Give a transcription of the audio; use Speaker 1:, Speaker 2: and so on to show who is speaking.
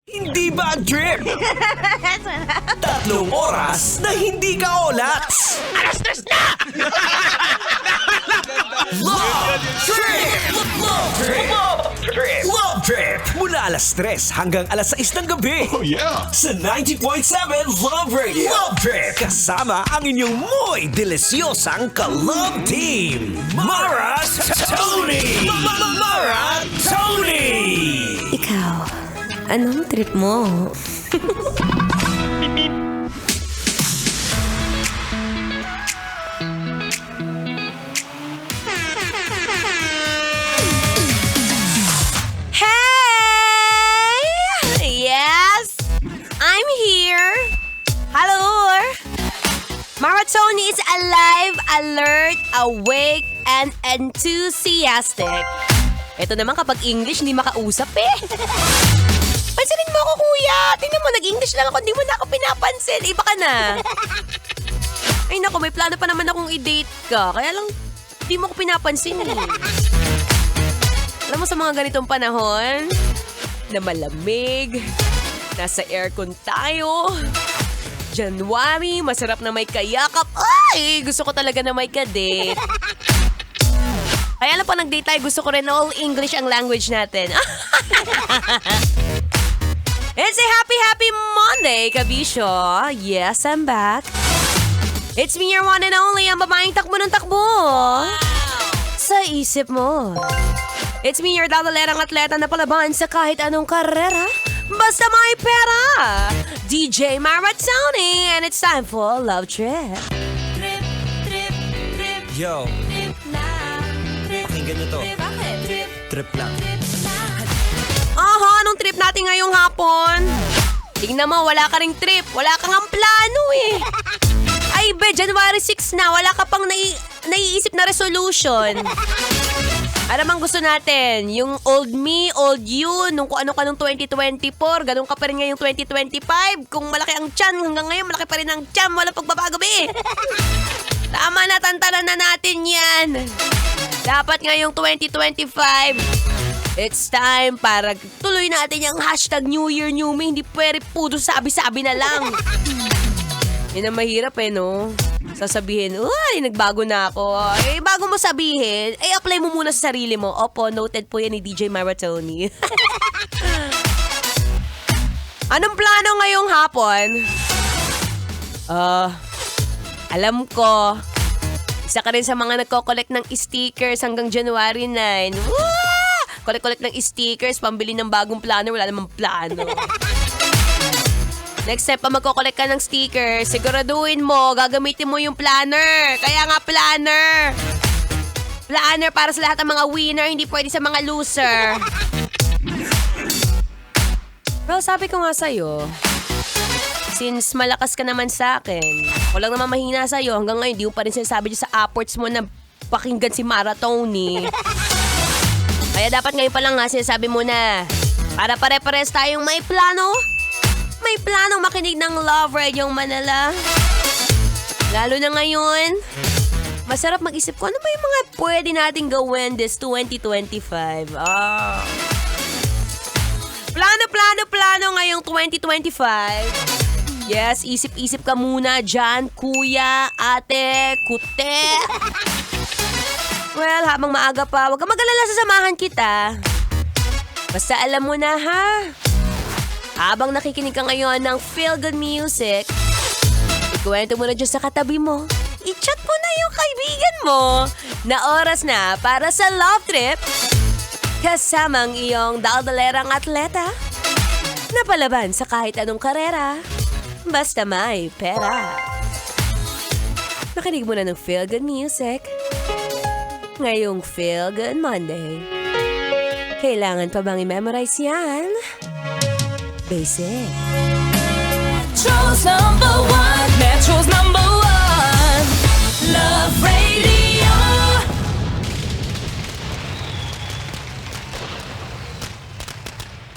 Speaker 1: Hindi bad trip! 3 oras na hindi ka olats!
Speaker 2: Alas-tres na!
Speaker 1: Love Trip! Love Trip! Love Trip! Mula alas 3 hanggang alas 6 ng gabi.
Speaker 2: Oh yeah!
Speaker 1: Sa 90.7 Love Radio. Love Trip! Kasama ang inyong muy delisyosang ka-love team. Mara Tony! Mara Tony!
Speaker 3: Ikaw, anong trip mo?
Speaker 4: Hey! Yes! I'm here. Hello! Maratoni is alive, alert, awake, and enthusiastic. Ito naman kapag English, hindi makausap eh. Pansinin mo ako, kuya. Tingnan mo, nag-English lang ako. Hindi mo na ako pinapansin. Iba ka na. Ay naku, may plano pa naman akong i-date ka. Kaya lang, hindi mo ako pinapansin eh. Alam mo sa mga ganitong panahon, na malamig, nasa aircon tayo, January, masarap na may kayakap. Ay, gusto ko talaga na may kadate. Kaya lang pa nag-date tayo, gusto ko rin all English ang language natin. It's a happy Monday, kabisyo. Yes, I'm back. It's me, your one and only, ang babaeng takbo ng takbo. Sa isip mo. It's me, your dadalerang atleta na palaban sa kahit anong karera. Basta may pera. DJ Maratoni, and it's time for Love Trip.
Speaker 1: Yo, pakinggan nyo to. Trip lang.
Speaker 4: Aha, anong trip natin ngayong hapon? Tingnan mo, wala ka ring trip. Wala kang ang plano eh. Ay be, January 6 na. Wala ka pang naiisip na resolution. Ano mang gusto natin? Yung old me, old you, nung kung ano ka nung 2024, ganun ka pa rin ngayong 2025. Kung malaki ang tiyan, hanggang ngayon malaki pa rin ang tiyan. Walang pagbabago be. Tama na, tantanan na natin yan. Dapat ngayong 2025, it's time para tuloy natin yung hashtag New Year, New Me. Hindi pwede puro sabi-sabi na lang. Yan ang mahirap eh, no? Sasabihin, uy, nagbago na ako. Eh, bago mo sabihin, eh, apply mo muna sa sarili mo. Opo, noted po yan ni DJ Maratoni. Anong plano ngayong hapon? Alam ko, isa ka rin sa mga nagko-collect ng stickers hanggang January 9. Collect ng stickers, pambili ng bagong plano, wala namang plano. Next step pa magko-collect ka ng stickers, siguraduhin mo, gagamitin mo yung planner. Kaya nga planner. Planner para sa lahat ng mga winner, hindi pwede sa mga loser. Pero sabi ko nga sa'yo, since malakas ka naman sa akin, ako lang naman mahina sa'yo, hanggang ngayon, di mo pa rin sinasabi dyan sa apports mo na pakinggan si Maratoni. Kaya dapat ngayon pa lang nga sinasabi mo na, para pare-pares tayong may plano. May planong makinig ng Love Radio Manila. Lalo na ngayon, masarap mag-isip ko ano ba yung mga pwede nating gawin this 2025. Plano ngayong 2025. Yes, isip-isip ka muna dyan, kuya, ate, kute. Well, habang maaga pa, huwag kang mag-alala, sasamahan kita. Basta alam mo na, ha? Habang nakikinig ka ngayon ng feel-good music, ikuwento mo na dyan sa katabi mo, i-chat mo na yung kaibigan mo na oras na para sa Love Trip kasama ang iyong daldalerang atleta na palaban sa kahit anong karera, basta may pera. Nakinig mo na ng feel-good music ngayong Feel-Good Monday. Kailangan pa bang i-memorize yan? Basic.